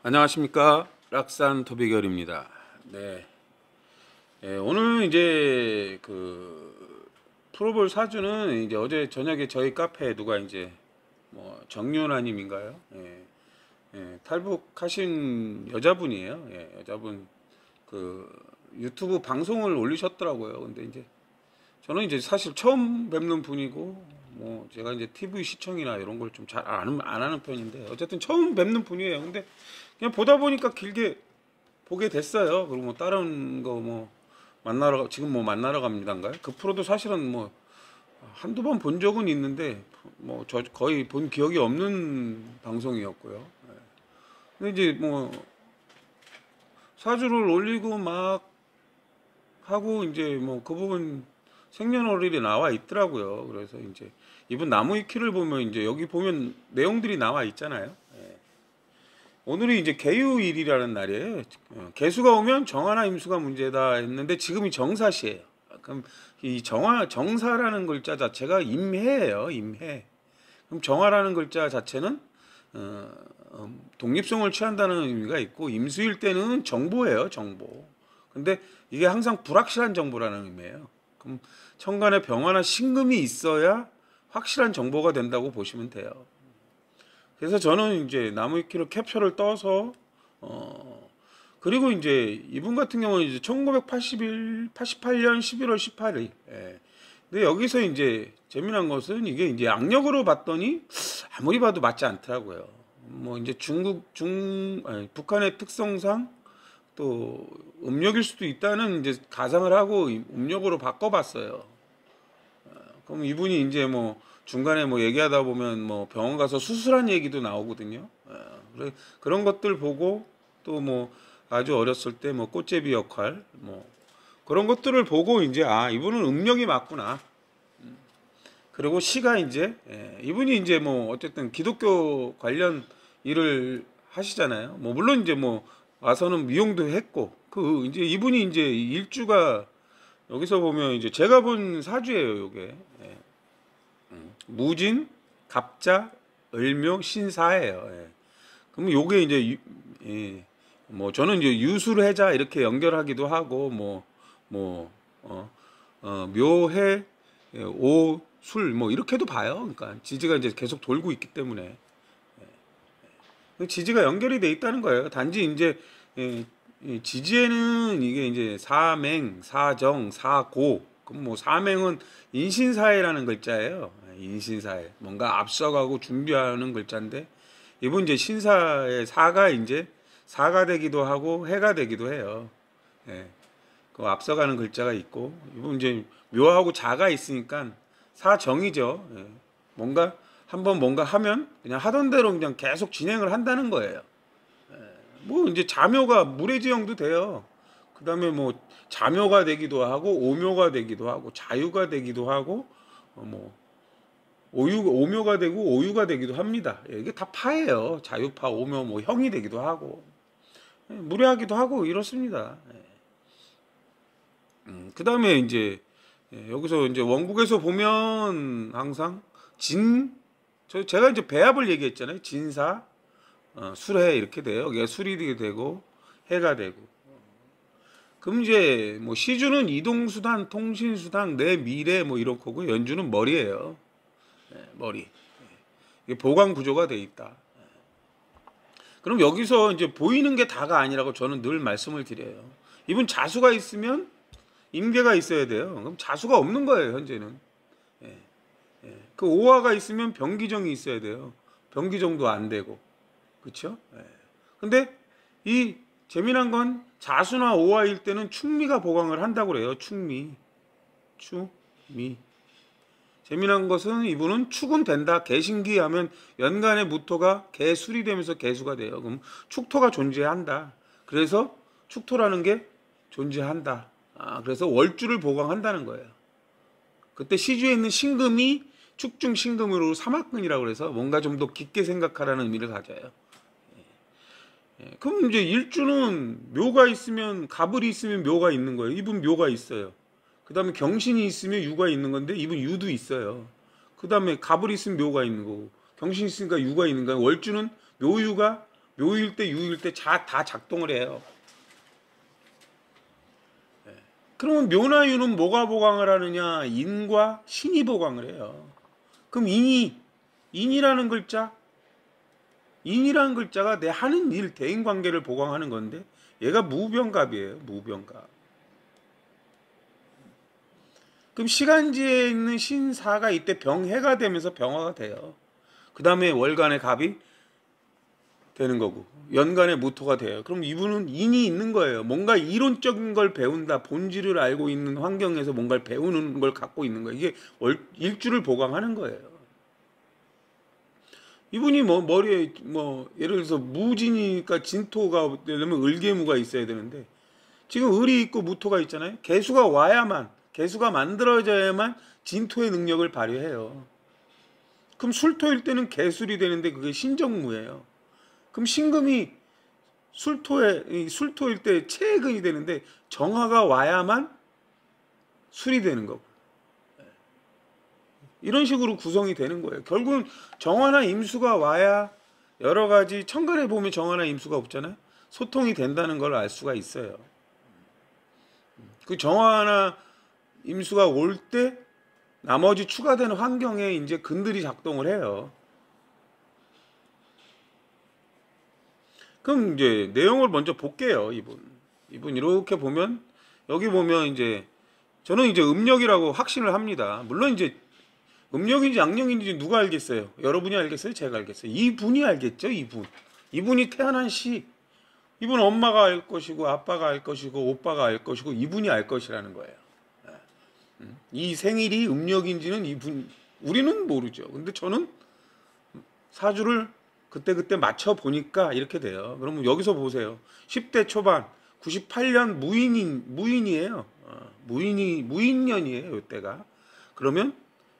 안녕하십니까, 락산 토비결입니다. 네, 오늘 이제 그 프로볼 사주는 이제 어제 저녁에 저희 카페에 누가 이제 뭐 정윤아님인가요? 탈북하신 여자분이에요. 여자분 그 유튜브 방송을 올리셨더라고요. 근데 이제 저는 이제 사실 처음 뵙는 분이고 뭐 제가 이제 TV 시청이나 이런 걸 좀 잘 안 하는 편인데 어쨌든 처음 뵙는 분이에요. 근데 그냥 보다 보니까 길게 보게 됐어요. 그리고 뭐 다른 거 뭐 만나러 지금 뭐 만나러 갑니다인가요? 그 프로도 사실은 뭐 한두 번 본 적은 있는데 뭐 저 거의 본 기억이 없는 방송이었고요. 근데 이제 뭐 사주를 올리고 막 하고 이제 뭐 그 부분 생년월일이 나와 있더라고요. 그래서 이제 이분 나무위키를 보면 이제 여기 보면 내용들이 나와 있잖아요. 오늘이 이제 개유일이라는 날이에요. 개수가 오면 정화나 임수가 문제다 했는데 지금이 정사시예요. 그럼 이 정사라는 글자 자체가 임해예요. 임해. 그럼 정화라는 글자 자체는 독립성을 취한다는 의미가 있고 임수일 때는 정보예요. 정보. 근데 이게 항상 불확실한 정보라는 의미예요. 그럼 천간에 병화나 신금이 있어야 확실한 정보가 된다고 보시면 돼요. 그래서 저는 이제 나무위키로 캡처를 떠서 그리고 이제 이분 같은 경우는 이제 1988년 11월 18일. 근데 여기서 이제 재미난 것은 이게 이제 악력으로 봤더니 아무리 봐도 맞지 않더라고요. 뭐 이제 북한의 특성상 또 음력일 수도 있다는 이제 가상을 하고 음력으로 바꿔봤어요. 그럼 이분이 이제 뭐 중간에 뭐 얘기하다 보면 뭐 병원 가서 수술한 얘기도 나오거든요. 그런 것들 보고 또 뭐 아주 어렸을 때 뭐 꽃제비 역할 뭐 그런 것들을 보고 이제 아 이분은 음력이 맞구나. 그리고 시가 이제 이분이 이제 뭐 어쨌든 기독교 관련 일을 하시잖아요. 뭐 물론 이제 뭐 와서는 미용도 했고 그 이제 이분이 이제 일주가 여기서 보면 이제 제가 본 사주예요. 요게 무진, 갑자, 을묘, 신사예요. 그럼 요게 이제 뭐 저는 이제 유술해자 이렇게 연결하기도 하고 묘해, 오술 뭐 이렇게도 봐요. 그러니까 지지가 이제 계속 돌고 있기 때문에 지지가 연결이 돼 있다는 거예요. 단지 이제 지지에는 이게 이제 사맹, 사정, 사고. 그럼 뭐 사맹은 인신사회라는 글자예요. 인신사회. 뭔가 앞서가고 준비하는 글자인데 이분 이제 신사의 사가 이제 사가 되기도 하고 해가 되기도 해요. 그 앞서가는 글자가 있고 이분 이제 묘하고 자가 있으니까 사정이죠. 뭔가 한번 뭔가 하면 그냥 하던 대로 그냥 계속 진행을 한다는 거예요. 뭐 이제 자묘가 물의지형도 돼요. 그 다음에 뭐 자묘가 되기도 하고 오묘가 되기도 하고 자유가 되기도 하고 뭐 오묘가 되고 오유가 되기도 합니다. 이게 다 파예요. 자유파, 오묘, 뭐 형이 되기도 하고 무례하기도 하고 이렇습니다. 그 다음에 이제 여기서 이제 원국에서 보면 항상 제가 이제 배합을 얘기했잖아요. 진사, 술해 이렇게 돼요. 이게 술이 되고 해가 되고. 그럼 이제 뭐 시주는 이동수단, 통신수단, 내 미래 뭐 이런 거고 연주는 머리예요. 머리. 이게 보강 구조가 돼 있다. 그럼 여기서 이제 보이는 게 다가 아니라고 저는 늘 말씀을 드려요. 이분 자수가 있으면 임계가 있어야 돼요. 그럼 자수가 없는 거예요, 현재는. 그 오화가 있으면 병기정이 있어야 돼요. 병기정도 안 되고. 그렇죠? 근데 이 재미난 건 자수나 오화일 때는 충미가 보강을 한다고 그래요. 충미. 재미난 것은 이분은 축은 된다. 개신기 하면 연간의 무토가 개술이 되면서 개수가 돼요. 그럼 축토가 존재한다. 그래서 축토라는 게 존재한다. 그래서 월주를 보강한다는 거예요. 그때 시주에 있는 신금이 축중 신금으로 삼합근이라고 해서 뭔가 좀 더 깊게 생각하라는 의미를 가져요. 그럼 이제 일주는 묘가 있으면 가불이 있으면 묘가 있는 거예요. 이분 묘가 있어요. 그 다음에 경신이 있으면 유가 있는 건데 이분 유도 있어요. 그 다음에 가불이 있으면 묘가 있는 거고 경신이 있으니까 유가 있는 거예요. 월주는 묘유가 묘일 때 유일 때 다 작동을 해요. 그러면 묘나유는 뭐가 보강을 하느냐? 인과 신이 보강을 해요. 그럼 인이라는 글자가 내 하는 일, 대인관계를 보강하는 건데 얘가 무병갑이에요. 무병갑. 그럼 시간지에 있는 신사가 이때 병해가 되면서 병화가 돼요. 그 다음에 월간의 갑이 되는 거고 연간의 무토가 돼요. 그럼 이분은 인이 있는 거예요. 뭔가 이론적인 걸 배운다. 본질을 알고 있는 환경에서 뭔가를 배우는 걸 갖고 있는 거예요. 이게 일주를 보강하는 거예요. 이분이 머리에 예를 들어서 무진이니까 진토가 되려면 을계무가 있어야 되는데 지금 을이 있고 무토가 있잖아요. 개수가 만들어져야만 진토의 능력을 발휘해요. 그럼 술토일 때는 개술이 되는데 그게 신정무예요. 그럼 신금이 술토일 때 체근이 되는데 정화가 와야만 술이 되는 거고. 이런 식으로 구성이 되는 거예요. 결국은 정화나 임수가 와야 여러 가지 천간에 보면 정화나 임수가 없잖아요. 소통이 된다는 걸 알 수가 있어요. 그 정화나 임수가 올 때 나머지 추가되는 환경에 이제 근들이 작동을 해요. 그럼 이제 내용을 먼저 볼게요. 이분 이렇게 보면 여기 보면 이제 저는 이제 음력이라고 확신을 합니다. 물론 이제 음력인지 양력인지 누가 알겠어요? 여러분이 알겠어요? 제가 알겠어요? 이분이 알겠죠? 이분이 태어난 시. 이분 엄마가 알 것이고 아빠가 알 것이고 오빠가 알 것이고 이분이 알 것이라는 거예요. 이 생일이 음력인지는 우리는 모르죠. 근데 저는 사주를 그때 맞춰 보니까 이렇게 돼요. 그러면 여기서 보세요. 10대 초반 98년 무인이에요. 무인년이에요. 이때가. 그러면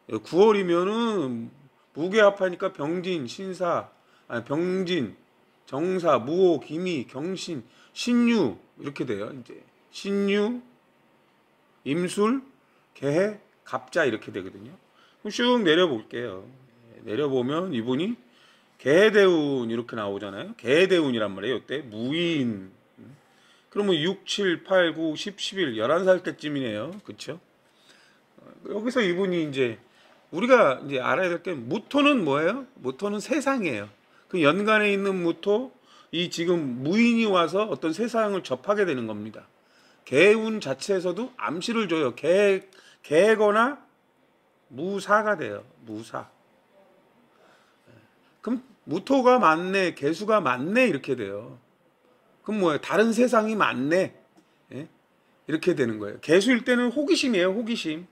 9월이면은 무게합하니까 병진, 병진, 정사, 무호, 기미, 경신, 신유 이렇게 돼요. 이제 신유, 임술, 개해, 갑자 이렇게 되거든요. 그럼 쭉 내려볼게요. 내려보면 이분이 개대운 이렇게 나오잖아요. 개대운이란 말이에요. 이때 무인. 그러면 6, 7, 8, 9, 10, 11, 11살 때쯤이네요. 그쵸? 여기서 이분이 이제 우리가 이제 알아야 될 게 무토는 뭐예요? 무토는 세상이에요. 그 연간에 있는 무토, 이 지금 무인이 와서 어떤 세상을 접하게 되는 겁니다. 개운 자체에서도 암시를 줘요. 개거나 무사가 돼요. 무사. 그럼 무토가 많네, 개수가 많네 이렇게 돼요. 그럼 뭐예요? 다른 세상이 많네. 예? 이렇게 되는 거예요. 개수일 때는 호기심이에요. 호기심.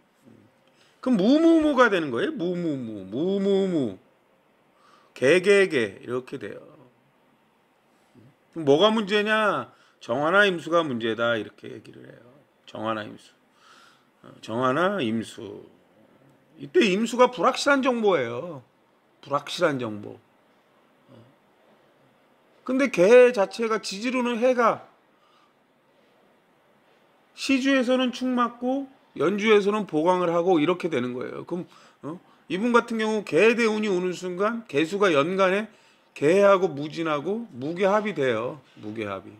그럼 무무무가 되는 거예요. 무무무. 개개개 이렇게 돼요. 그럼 뭐가 문제냐? 정화나 임수가 문제다 이렇게 얘기를 해요. 정화나 임수. 이때 임수가 불확실한 정보예요. 불확실한 정보. 근데 개 자체가 지지르는 해가 시주에서는 축 맞고 연주에서는 보강을 하고 이렇게 되는 거예요. 그럼 이분 같은 경우 개대운이 오는 순간 개수가 연간에 개하고 무진하고 무게합이 돼요. 무게합이.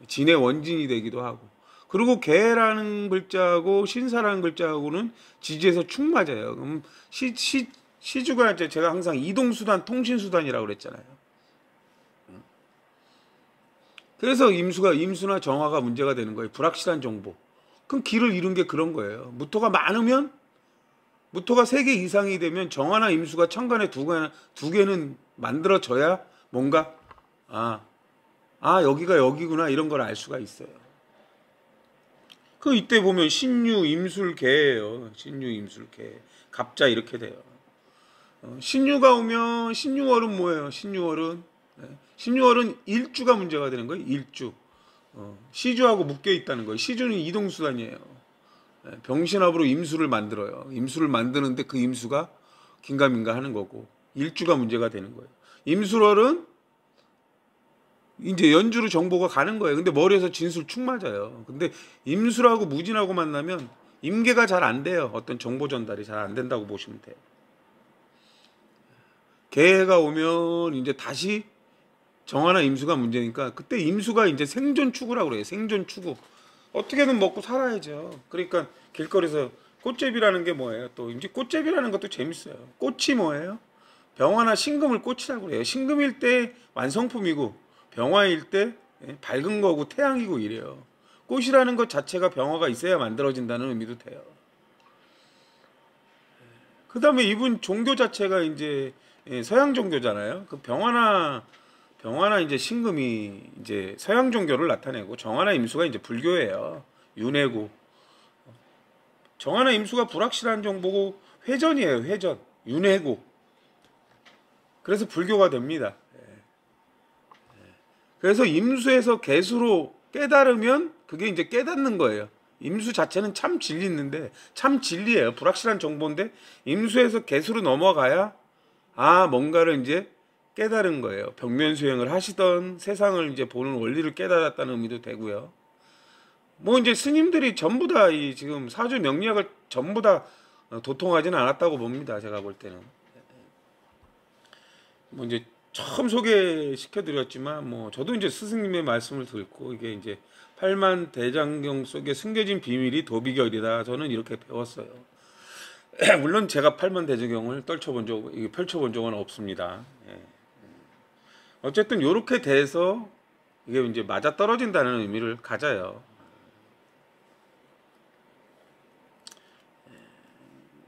진의 원진이 되기도 하고. 그리고 개라는 글자하고 신사라는 글자하고는 지지에서 축 맞아요. 그럼 시주가 이제 제가 항상 이동수단, 통신수단이라고 그랬잖아요. 그래서 임수나 정화가 문제가 되는 거예요. 불확실한 정보. 그럼 길을 잃은 게 그런 거예요. 무토가 많으면, 무토가 3개 이상이 되면 정화나 임수가 천간에 두 개는 만들어져야 뭔가, 여기가 여기구나 이런 걸 알 수가 있어요. 이때 보면 신유, 임술, 개예요. 신유, 임술, 개. 갑자 이렇게 돼요. 신유가 오면 신유월은 뭐예요? 신유월은 일주가 문제가 되는 거예요. 일주. 시주하고 묶여 있다는 거예요. 시주는 이동수단이에요. 병신합으로 임수를 만들어요. 임수를 만드는데 그 임수가 긴가민가 하는 거고 일주가 문제가 되는 거예요. 임술월은 이제 연주로 정보가 가는 거예요. 근데 머리에서 진술 축 맞아요. 근데 임술하고 무진하고 만나면 임계가 잘 안 돼요. 어떤 정보 전달이 잘 안 된다고 보시면 돼요. 개해가 오면 이제 다시 정화나 임수가 문제니까 그때 임수가 이제 생존 추구라고 그래요. 생존 추구. 어떻게든 먹고 살아야죠. 그러니까 길거리에서 꽃제비라는 게 뭐예요? 또 이제 꽃제비라는 것도 재밌어요. 꽃이 뭐예요? 병화나 신금을 꽃이라고 그래요. 신금일 때 완성품이고 병화일 때 밝은 거고 태양이고 이래요. 꽃이라는 것 자체가 병화가 있어야 만들어진다는 의미도 돼요. 그 다음에 이분 종교 자체가 이제 서양 종교잖아요. 그 병화나 이제 신금이 이제 서양 종교를 나타내고 정화나 임수가 이제 불교예요. 윤회고. 정화나 임수가 불확실한 정보고 회전이에요. 회전. 윤회고. 그래서 불교가 됩니다. 그래서 임수에서 개수로 깨달으면 그게 이제 깨닫는 거예요. 임수 자체는 참 진리 있는데 참 진리예요. 불확실한 정보인데 임수에서 개수로 넘어가야 뭔가를 이제 깨달은 거예요. 벽면 수행을 하시던 세상을 이제 보는 원리를 깨달았다는 의미도 되고요. 뭐 이제 스님들이 전부 다 이 지금 사주 명리학을 전부 다 도통하지는 않았다고 봅니다. 제가 볼 때는. 뭐 이제 처음 소개시켜 드렸지만 뭐 저도 이제 스승님의 말씀을 듣고 이게 이제 팔만 대장경 속에 숨겨진 비밀이 도비결이다. 저는 이렇게 배웠어요. 물론 제가 팔만 대장경을 펼쳐본 적은 없습니다. 어쨌든 이렇게 돼서 이게 이제 맞아 떨어진다는 의미를 가져요.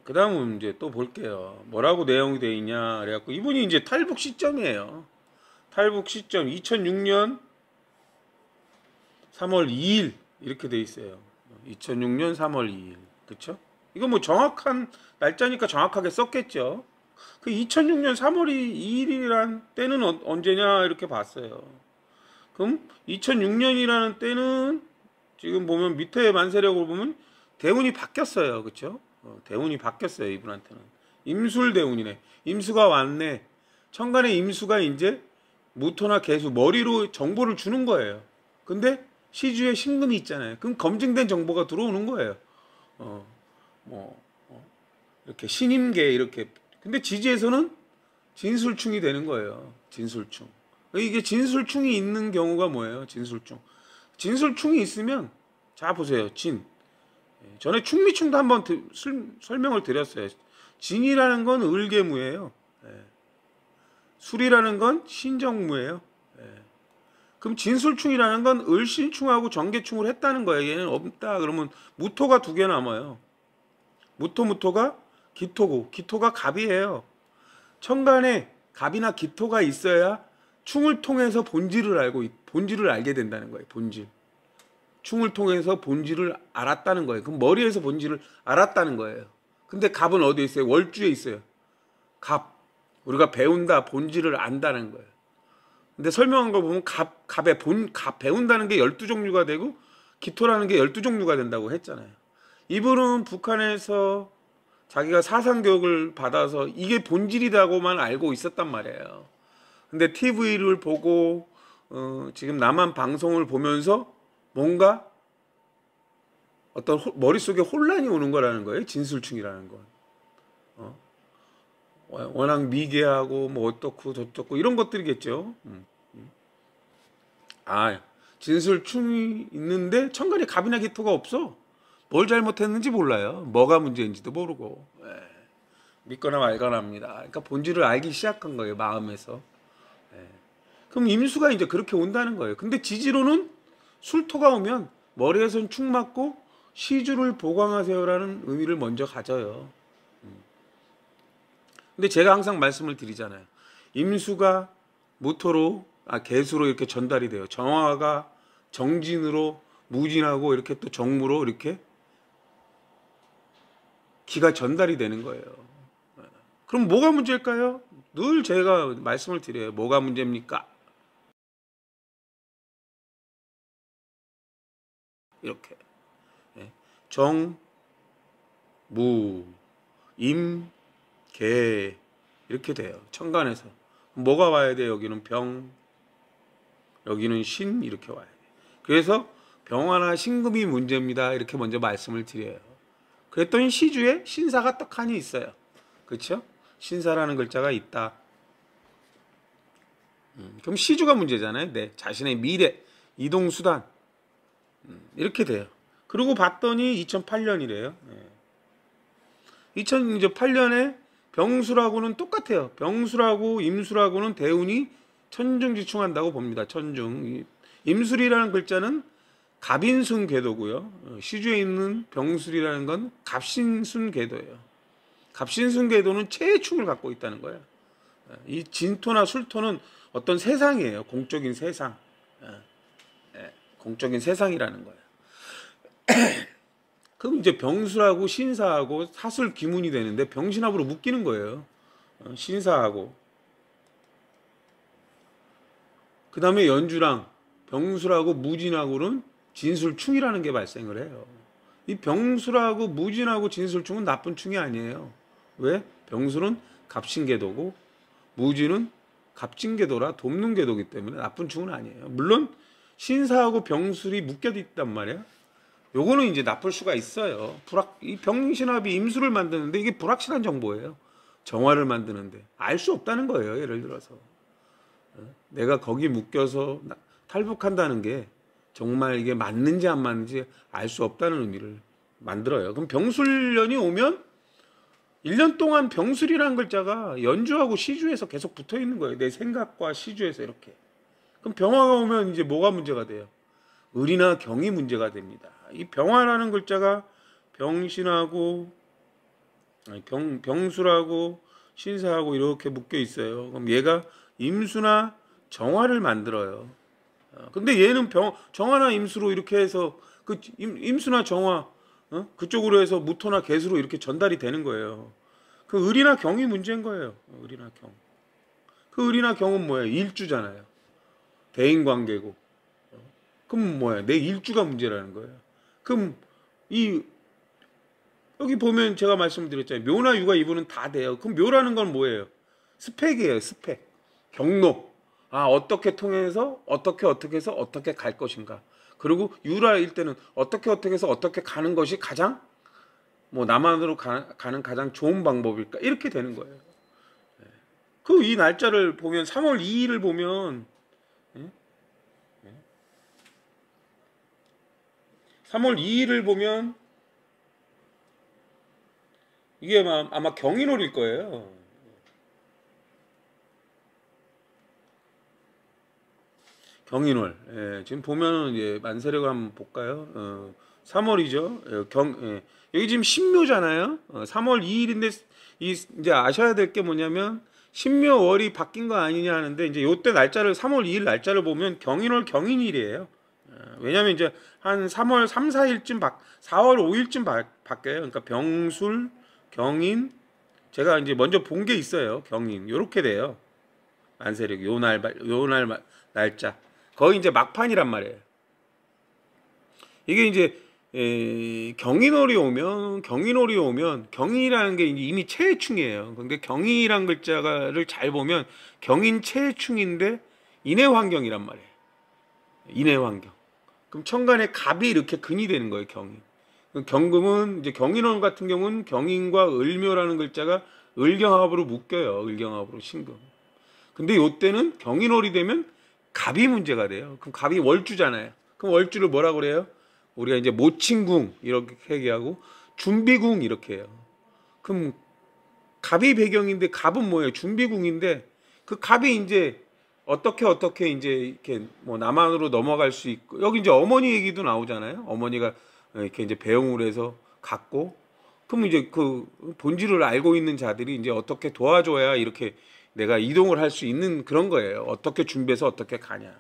그 다음은 이제 또 볼게요. 뭐라고 내용이 되어 있냐. 그래갖고 이분이 이제 탈북 시점이에요. 탈북 시점 2006년 3월 2일 이렇게 돼 있어요. 2006년 3월 2일. 그쵸? 이거 뭐 정확한 날짜니까 정확하게 썼겠죠. 그 2006년 3월 2일이란 때는 언제냐 이렇게 봤어요. 그럼 2006년이라는 때는 지금 보면 밑에 만세력으로 보면 대운이 바뀌었어요. 그쵸? 대운이 바뀌었어요. 이분한테는. 임술대운이네. 임수가 왔네. 천간에 임수가 이제 무토나 개수 머리로 정보를 주는 거예요. 근데 시주에 신금이 있잖아요. 그럼 검증된 정보가 들어오는 거예요. 이렇게 신임계 이렇게. 근데 지지에서는 진술충이 되는 거예요. 진술충. 이게 진술충이 있는 경우가 뭐예요? 진술충. 진술충이 있으면 자 보세요. 전에 충미충도 한번 설명을 드렸어요. 진이라는 건 을계무예요. 술이라는 건 신정무예요. 그럼 진술충이라는 건 을신충하고 정계충을 했다는 거예요. 얘는 없다. 그러면 무토가 2개 남아요. 무토가 기토고 기토가 갑이에요. 천간에 갑이나 기토가 있어야 충을 통해서 본질을 알게 된다는 거예요. 본질. 충을 통해서 본질을 알았다는 거예요. 그럼 머리에서 본질을 알았다는 거예요. 근데 갑은 어디에 있어요? 월주에 있어요. 갑. 우리가 배운다, 본질을 안다는 거예요. 근데 설명한 거 보면 갑 배운다는 게 12종류가 되고 기토라는 게 12종류가 된다고 했잖아요. 이분은 북한에서 자기가 사상교육을 받아서 이게 본질이라고만 알고 있었단 말이에요. 근데 TV를 보고 지금 남한 방송을 보면서 뭔가 어떤 머릿속에 혼란이 오는 거라는 거예요. 진술충이라는 건. 워낙 미개하고 뭐 어떻고 저떻고 이런 것들이겠죠. 진술충이 있는데 천간에 갑이나 기토가 없어. 뭘 잘못했는지 몰라요. 뭐가 문제인지도 모르고. 믿거나 말거나 합니다. 그러니까 본질을 알기 시작한 거예요. 마음에서. 그럼 임수가 이제 그렇게 온다는 거예요. 근데 지지로는 술토가 오면 머리에선 축 맞고 시주를 보강하세요라는 의미를 먼저 가져요. 근데 제가 항상 말씀을 드리잖아요. 임수가 무토로 개수로 이렇게 전달이 돼요. 정화가 정진으로 무진하고 이렇게 또 정무로 이렇게 기가 전달이 되는 거예요. 그럼 뭐가 문제일까요? 늘 제가 말씀을 드려요. 뭐가 문제입니까? 이렇게 정, 무, 임, 개 이렇게 돼요. 천간에서 뭐가 와야 돼? 여기는 병, 여기는 신 이렇게 와야 돼. 그래서 병화나 신금이 문제입니다. 이렇게 먼저 말씀을 드려요. 그랬더니 시주에 신사가 떡하니 있어요. 그렇죠? 신사라는 글자가 있다. 그럼 시주가 문제잖아요. 내 자신의 미래, 이동 수단 이렇게 돼요. 그리고 봤더니 2008년이래요. 2008년에 병술하고는 똑같아요. 병술하고 임술하고는 대운이 천중지충한다고 봅니다. 천중. 임술이라는 글자는 갑인순 궤도고요. 시주에 있는 병술이라는 건 갑신순 궤도예요. 갑신순 궤도는 체해충을 갖고 있다는 거예요. 이 진토나 술토는 어떤 세상이에요. 공적인 세상. 공적인 세상이라는 거예요. 그럼 이제 병술하고 신사하고 사술 기문이 되는데 병신합으로 묶이는 거예요. 신사하고. 그 다음에 연주랑 병술하고 무진하고는 진술충이라는 게 발생을 해요. 이 병술하고 무진하고 진술충은 나쁜 충이 아니에요. 왜? 병술은 갑신궤도고 무진은 갑진궤도라 돕는 궤도이기 때문에 나쁜 충은 아니에요. 물론 신사하고 병술이 묶여 있단 말이에요. 요거는 이제 나쁠 수가 있어요. 이 병신합이 임수를 만드는데 이게 불확실한 정보예요. 정화를 만드는데 알 수 없다는 거예요. 예를 들어서 내가 거기 묶여서 탈북한다는 게 정말 이게 맞는지 안 맞는지 알 수 없다는 의미를 만들어요. 그럼 병술년이 오면 1년 동안 병술이라는 글자가 연주하고 시주에서 계속 붙어 있는 거예요. 내 생각과 시주에서 이렇게. 그럼 병화가 오면 이제 뭐가 문제가 돼요? 을이나 경이 문제가 됩니다. 이 병화라는 글자가 병신하고 병술하고 신사하고 이렇게 묶여 있어요. 그럼 얘가 임수나 정화를 만들어요. 근데 얘는 정화나 임수로 이렇게 해서 그 임수나 정화 그쪽으로 해서 무토나 개수로 이렇게 전달이 되는 거예요. 그 을이나 경이 문제인 거예요. 을이나 경. 그 을이나 경은 뭐예요? 일주잖아요. 대인 관계고. 그럼 뭐야? 내 일주가 문제라는 거예요. 그럼 여기 보면 제가 말씀드렸잖아요. 묘나 유가 이분은 다 돼요. 그럼 묘라는 건 뭐예요? 스펙이에요. 스펙. 경로. 어떻게 통해서 어떻게 해서 어떻게 갈 것인가. 그리고 유라일 때는 어떻게 해서 어떻게 가는 것이 가장 남한으로 가는 가장 좋은 방법일까. 이렇게 되는 거예요. 그 이 날짜를 보면 3월 2일을 보면 3월 2일을 보면 이게 아마 경인월일 거예요. 경인월. 지금 보면은 이제 만세력을 한번 볼까요? 3월이죠. 여기 지금 신묘잖아요. 3월 2일인데 이제 아셔야 될 게 뭐냐면 신묘월이 바뀐 거 아니냐 하는데 이제 요때 날짜를 3월 2일 날짜를 보면 경인월 경인일이에요. 왜냐면 이제 한 3월 3, 4일쯤 4월 5일쯤 바뀌어요. 그러니까 병술, 경인 제가 이제 먼저 본 게 있어요. 경인 요렇게 돼요. 만세력 요 날 날짜 거의 이제 막판이란 말이에요. 이게 이제 경인월이 오면 경인이라는 게 이미 체해충이에요. 근데 경인이란 글자를 잘 보면 경인 체해충인데 인해환경이란 말이에요. 인해환경. 그럼 천간에 갑이 이렇게 근이 되는 거예요. 경인. 경금은 이제 경인월 같은 경우는 경인과 을묘라는 글자가 을경합으로 묶여요. 을경합으로 신금. 근데 요때는 경인월이 되면 갑이 문제가 돼요. 그럼 갑이 월주잖아요. 그럼 월주를 뭐라고 그래요? 우리가 이제 모친궁 이렇게 얘기하고 준비궁 이렇게 해요. 그럼 갑이 배경인데 갑은 뭐예요? 준비궁인데 그 갑이 이제 어떻게 이제 이렇게 남한으로 넘어갈 수 있고 여기 이제 어머니 얘기도 나오잖아요. 어머니가 이렇게 이제 배웅을 해서 갔고 그럼 이제 그 본질을 알고 있는 자들이 이제 어떻게 도와줘야 이렇게 내가 이동을 할 수 있는 그런 거예요. 어떻게 준비해서 어떻게 가냐.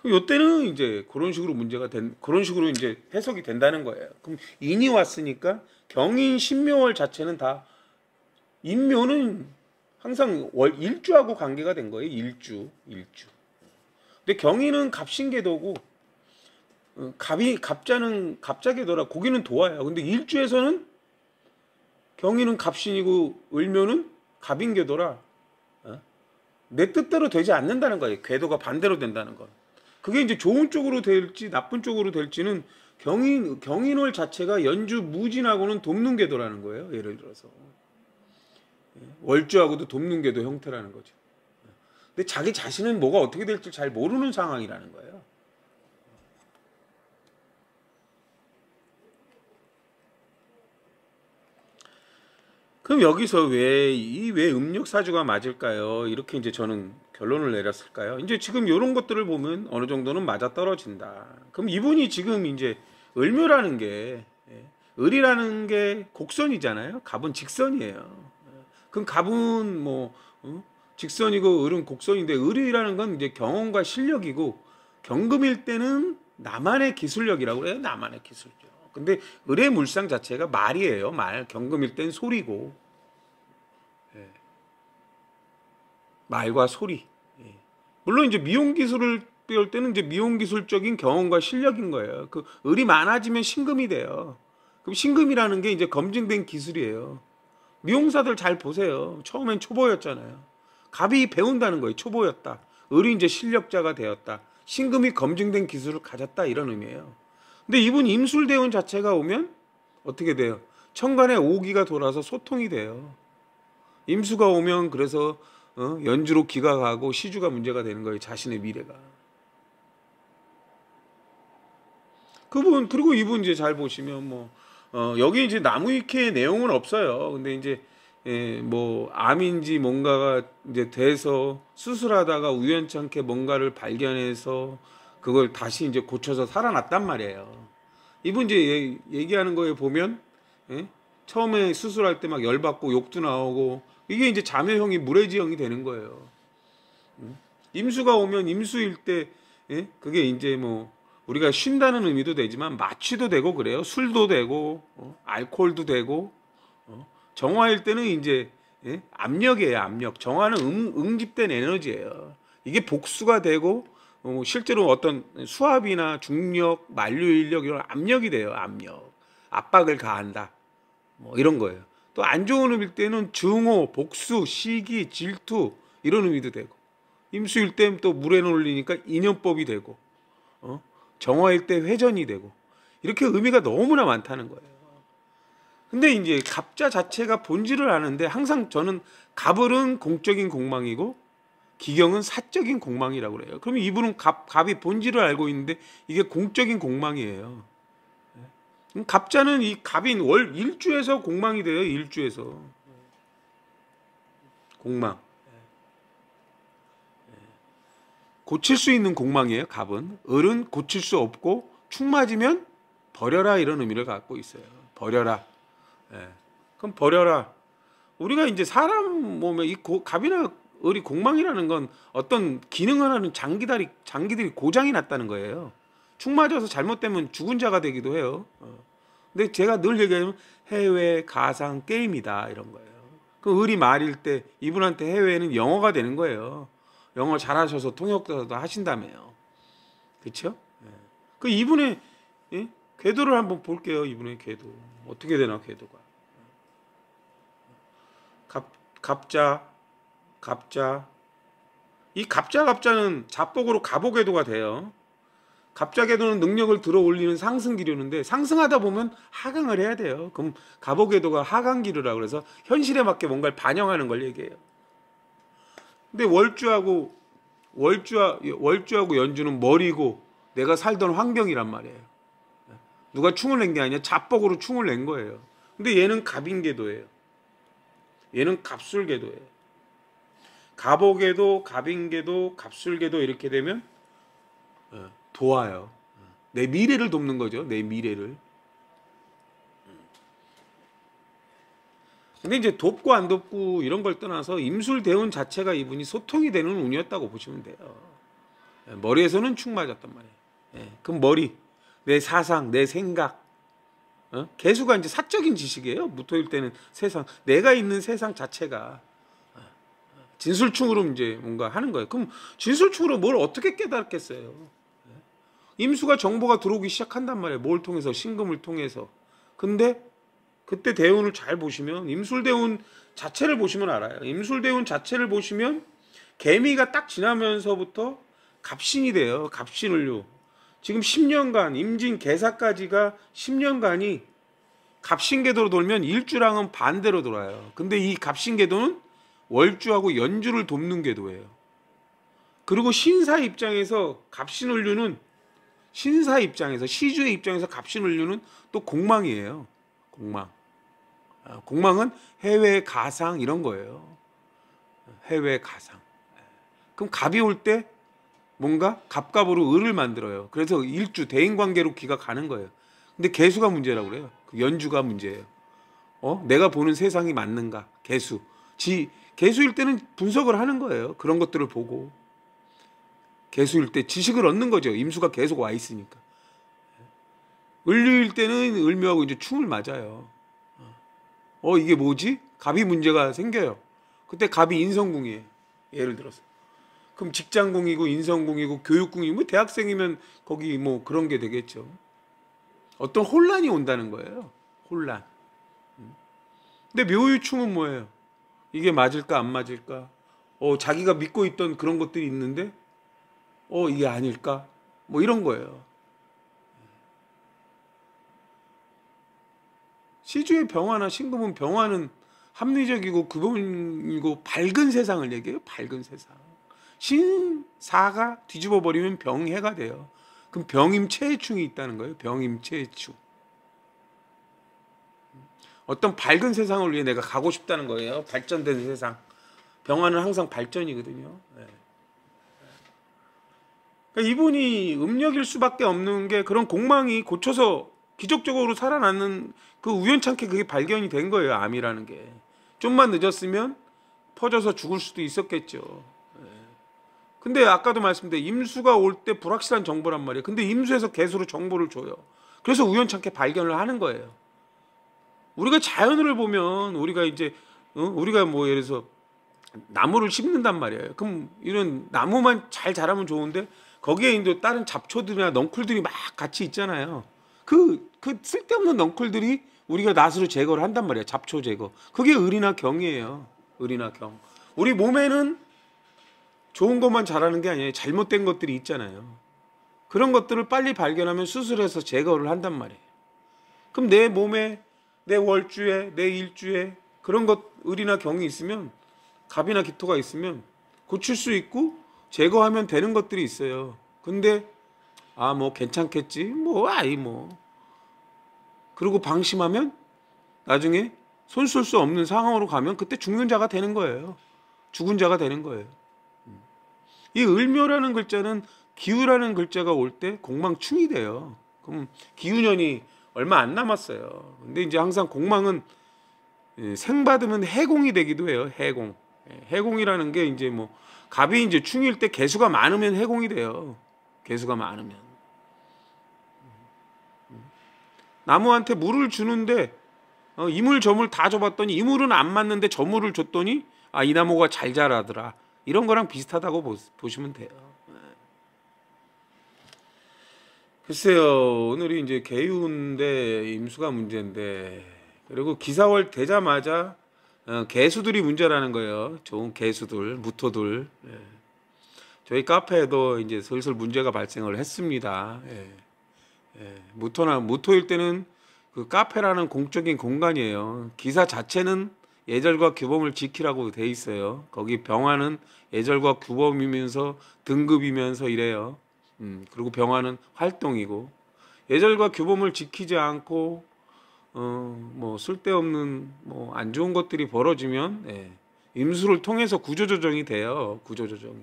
요때는 이제 그런 식으로 그런 식으로 이제 해석이 된다는 거예요. 그럼 인이 왔으니까 경인 신묘월 자체는 다 인묘는 항상 일주하고 관계가 된 거예요. 일주. 근데 경인은 갑신궤도고 갑자는 갑자궤도라 거기는 도화예요. 근데 일주에서는 경인은 갑신이고 을묘는 갑인궤도라 내 뜻대로 되지 않는다는 거예요. 궤도가 반대로 된다는 건. 그게 이제 좋은 쪽으로 될지 나쁜 쪽으로 될지는 경인월 자체가 연주 무진하고는 돕는 궤도라는 거예요. 예를 들어서 월주하고도 돕는 궤도 형태라는 거죠. 근데 자기 자신은 뭐가 어떻게 될지 잘 모르는 상황이라는 거예요. 그럼 여기서 왜 음력사주가 맞을까요? 이렇게 이제 저는 결론을 내렸을까요? 이제 지금 이런 것들을 보면 어느 정도는 맞아 떨어진다. 그럼 이분이 지금 이제 을묘라는 게, 을이라는 게 곡선이잖아요. 갑은 직선이에요. 그럼 갑은 뭐 직선이고 을은 곡선인데, 을이라는 건 이제 경험과 실력이고, 경금일 때는 나만의 기술력이라고 그래요. 나만의 기술력. 근데 을의 물상 자체가 말이에요. 말. 경금일 땐 소리고, 말과 소리. 물론 이제 미용 기술을 배울 때는 이제 미용 기술적인 경험과 실력인 거예요. 그 을이 많아지면 신금이 돼요. 그럼 신금이라는 게 이제 검증된 기술이에요. 미용사들 잘 보세요. 처음엔 초보였잖아요. 갑이 배운다는 거예요. 초보였다. 을이 이제 실력자가 되었다. 신금이 검증된 기술을 가졌다, 이런 의미예요. 근데 이분 임술대운 자체가 오면 어떻게 돼요? 천간에 오기가 돌아서 소통이 돼요. 임수가 오면 그래서 연주로 기가 가고 시주가 문제가 되는 거예요. 자신의 미래가. 그분, 그리고 이분 이제 잘 보시면 여기 이제 나무위키의 내용은 없어요. 근데 이제 뭐 암인지 뭔가가 이제 돼서 수술하다가 우연찮게 뭔가를 발견해서 그걸 다시 이제 고쳐서 살아났단 말이에요. 이분 이제 얘기하는 거에 보면, 처음에 수술할 때 막 열받고 욕도 나오고, 이게 이제 자묘형이 무래지형이 되는 거예요. 임수가 오면 임수일 때, 그게 이제 뭐 우리가 쉰다는 의미도 되지만 마취도 되고 그래요. 술도 되고, 알코올도 되고, 정화일 때는 이제 압력이에요. 압력. 정화는 응집된 에너지예요. 이게 복수가 되고, 실제로 어떤 수압이나 중력, 만류인력 이런 압력이 돼요. 압력. 압박을 가한다. 뭐 이런 거예요. 또 안 좋은 의미일 때는 증오, 복수, 시기, 질투 이런 의미도 되고, 임수일 때는 또 물에 놀리니까 인연법이 되고, 정화일 때 회전이 되고, 이렇게 의미가 너무나 많다는 거예요. 근데 이제 갑자 자체가 본질을 아는데, 항상 저는 갑을은 공적인 공망이고 기경은 사적인 공망이라고 그래요. 그러면 이분은 갑이 본질을 알고 있는데 이게 공적인 공망이에요. 갑자는 이 갑인 일주에서 공망이 돼요. 일주에서 공망. 고칠 수 있는 공망이에요. 갑은. 을은 고칠 수 없고 축 맞으면 버려라, 이런 의미를 갖고 있어요. 버려라. 그럼 버려라. 우리가 이제 사람 몸에 이 갑이나 을이 공망이라는 건 어떤 기능을 하는 장기들이 고장이 났다는 거예요. 축 맞아서 잘못되면 죽은 자가 되기도 해요. 근데 제가 늘 얘기하면 해외, 가상, 게임이다, 이런 거예요. 그 을이 말일 때 이분한테 해외는 영어가 되는 거예요. 영어 잘하셔서 통역도 하신다며요. 그렇죠? 그 이분의 궤도를 한번 볼게요. 이분의 궤도 어떻게 되나, 궤도가. 갑자. 이 갑자는 자복으로 갑오궤도가 돼요. 갑자궤도는 능력을 들어 올리는 상승 기류인데, 상승하다 보면 하강을 해야 돼요. 그럼 갑오궤도가 하강 기류라고 그래서 현실에 맞게 뭔가를 반영하는 걸 얘기해요. 근데 월주하고 연주는 머리고 내가 살던 환경이란 말이에요. 누가 충을 낸 게 아니라 자복으로 충을 낸 거예요. 근데 얘는 갑인궤도예요. 얘는 갑술궤도예요. 갑오궤도, 갑인궤도, 갑술궤도 이렇게 되면 도와요. 내 미래를 돕는 거죠. 내 미래를. 근데 이제 돕고 안 돕고 이런 걸 떠나서 임술대운 자체가 이분이 소통이 되는 운이었다고 보시면 돼요. 머리에서는 축 맞았단 말이에요. 그럼 머리, 내 사상, 내 생각, 개수가 이제 사적인 지식이에요. 무토일 때는 세상, 내가 있는 세상 자체가 진술충으로 이제 뭔가 하는 거예요. 그럼 진술충으로 뭘 어떻게 깨달았겠어요? 임수가 정보가 들어오기 시작한단 말이에요. 뭘 통해서? 신금을 통해서. 근데 그때 대운을 잘 보시면, 임술대운 자체를 보시면 알아요. 임술대운 자체를 보시면 개미가 딱 지나면서부터 갑신이 돼요. 갑신을요. 지금 10년간 임진 개사까지가 10년간이 갑신궤도로 돌면 일주랑은 반대로 돌아요. 근데 이 갑신궤도는 월주하고 연주를 돕는 궤도예요. 그리고 신사 입장에서 갑신을류는 신사 입장에서 시주의 입장에서 갑신을류는 또 공망이에요. 공망. 공망은 해외 가상 이런 거예요. 해외 가상. 그럼 갑이 올 때 뭔가 갑갑으로 을을 만들어요. 그래서 일주 대인관계로 귀가 가는 거예요. 근데 개수가 문제라고 그래요. 연주가 문제예요. 내가 보는 세상이 맞는가? 개수. 개수일 때는 분석을 하는 거예요. 그런 것들을 보고. 개수일 때 지식을 얻는 거죠. 임수가 계속 와 있으니까. 을류일 때는 을묘하고 이제 충을 맞아요. 이게 뭐지? 갑이 문제가 생겨요. 그때 갑이 인성궁이에요. 예를 들어서. 그럼 직장궁이고 인성궁이고 교육궁이고 뭐 대학생이면 거기 뭐 그런 게 되겠죠. 어떤 혼란이 온다는 거예요. 혼란. 근데 묘유충은 뭐예요? 이게 맞을까 안 맞을까? 자기가 믿고 있던 그런 것들이 있는데 이게 아닐까? 뭐 이런 거예요. 시주의 병화나 신금은 병화는 합리적이고 근본이고 밝은 세상을 얘기해요. 밝은 세상. 신사가 뒤집어 버리면 병해가 돼요. 그럼 병임체해충이 있다는 거예요. 병임체해충. 어떤 밝은 세상을 위해 내가 가고 싶다는 거예요. 발전된 세상. 병화는 항상 발전이거든요. 그러니까 이분이 음력일 수밖에 없는 게 그런 공망이 고쳐서 기적적으로 살아나는 그 우연찮게 그게 발견이 된 거예요. 암이라는 게. 좀만 늦었으면 퍼져서 죽을 수도 있었겠죠. 근데 아까도 말씀드린 임수가 올 때 불확실한 정보란 말이에요. 근데 임수에서 개수로 정보를 줘요. 그래서 우연찮게 발견을 하는 거예요. 우리가 자연을 보면 우리가 이제 우리가 뭐 예를 들어서 나무를 심는단 말이에요. 그럼 이런 나무만 잘 자라면 좋은데 거기에 이제 다른 잡초들이나 넝쿨들이 막 같이 있잖아요. 그 쓸데없는 넝쿨들이 우리가 낫으로 제거를 한단 말이에요. 잡초 제거. 그게 을이나 경이에요. 을이나 경. 우리 몸에는 좋은 것만 자라는 게 아니에요. 잘못된 것들이 있잖아요. 그런 것들을 빨리 발견하면 수술해서 제거를 한단 말이에요. 그럼 내 몸에 내 월주에 내 일주에 그런 것 을이나 경이 있으면 갑이나 기토가 있으면 고칠 수 있고 제거하면 되는 것들이 있어요. 근데 뭐 괜찮겠지 그리고 방심하면 나중에 손 쓸 수 없는 상황으로 가면 그때 죽는 자가 되는 거예요. 죽은 자가 되는 거예요. 이 을묘라는 글자는 기우라는 글자가 올 때 공망충이 돼요. 그럼 기우년이 얼마 안 남았어요. 근데 이제 항상 공망은 생받으면 해공이 되기도 해요. 해공. 해공이라는 게 이제 뭐 갑이 이제 충일 때 개수가 많으면 해공이 돼요. 개수가 많으면. 나무한테 물을 주는데 이물 저물 다 줘봤더니 이물은 안 맞는데 저물을 줬더니 이 나무가 잘 자라더라. 이런 거랑 비슷하다고 보시면 돼요. 글쎄요, 오늘이 이제 개유인데 임수가 문제인데 그리고 기사월 되자마자 개수들이 문제라는 거예요. 좋은 개수들, 무토들. 저희 카페에도 이제 슬슬 문제가 발생을 했습니다. 무토일 때는 그 카페라는 공적인 공간이에요. 기사 자체는 예절과 규범을 지키라고 돼 있어요. 거기 병화는 예절과 규범이면서 등급이면서 이래요. 그리고 병화는 활동이고 예절과 규범을 지키지 않고 뭐 쓸데없는 뭐 안 좋은 것들이 벌어지면 임수를 통해서 구조조정이 돼요. 구조조정이.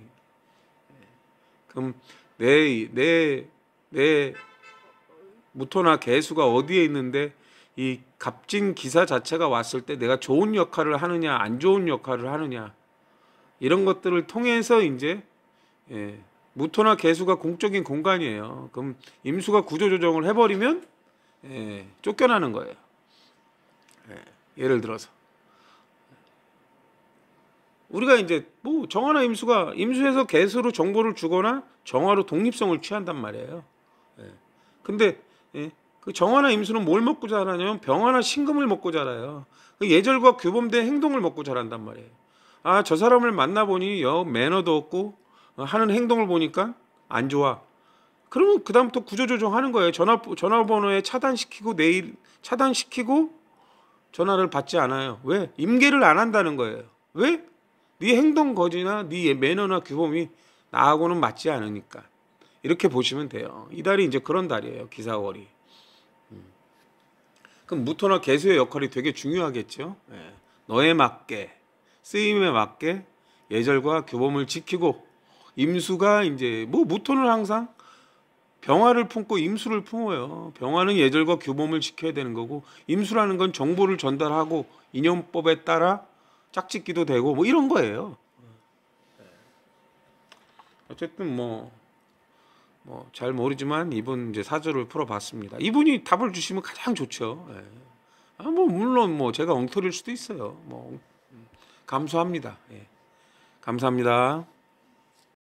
그럼 내 무토나 개수가 어디에 있는데 이 갑진 기사 자체가 왔을 때 내가 좋은 역할을 하느냐 안 좋은 역할을 하느냐 이런 것들을 통해서 이제 무토나 개수가 공적인 공간이에요. 그럼 임수가 구조조정을 해버리면 쫓겨나는 거예요. 예를 들어서 우리가 이제 뭐 정화나 임수가 임수에서 개수로 정보를 주거나 정화로 독립성을 취한단 말이에요. 근데 그 정화나 임수는 뭘 먹고 자라냐면 병화나 신금을 먹고 자라요. 그 예절과 규범된 행동을 먹고 자란단 말이에요. 저 사람을 만나보니 매너도 없고 하는 행동을 보니까 안 좋아. 그러면 그다음부터 구조조정하는 거예요. 전화번호에 차단시키고 내일 차단시키고 전화를 받지 않아요. 왜? 임계를 안 한다는 거예요. 왜? 네 행동 거지나 네 매너나 규범이 나하고는 맞지 않으니까. 이렇게 보시면 돼요. 이 달이 이제 그런 달이에요. 기사월이. 그럼 무토나 개수의 역할이 되게 중요하겠죠. 예. 너에 맞게 쓰임에 맞게 예절과 규범을 지키고 임수가 이제 뭐 무토는 항상 병화를 품고 임수를 품어요. 병화는 예절과 규범을 지켜야 되는 거고 임수라는 건 정보를 전달하고 인연법에 따라 짝짓기도 되고 뭐 이런 거예요. 어쨌든 뭐 잘 모르지만 이분 이제 사주를 풀어봤습니다. 이분이 답을 주시면 가장 좋죠. 예. 뭐 물론 뭐 제가 엉터리일 수도 있어요. 뭐 감수합니다. 예. 감사합니다.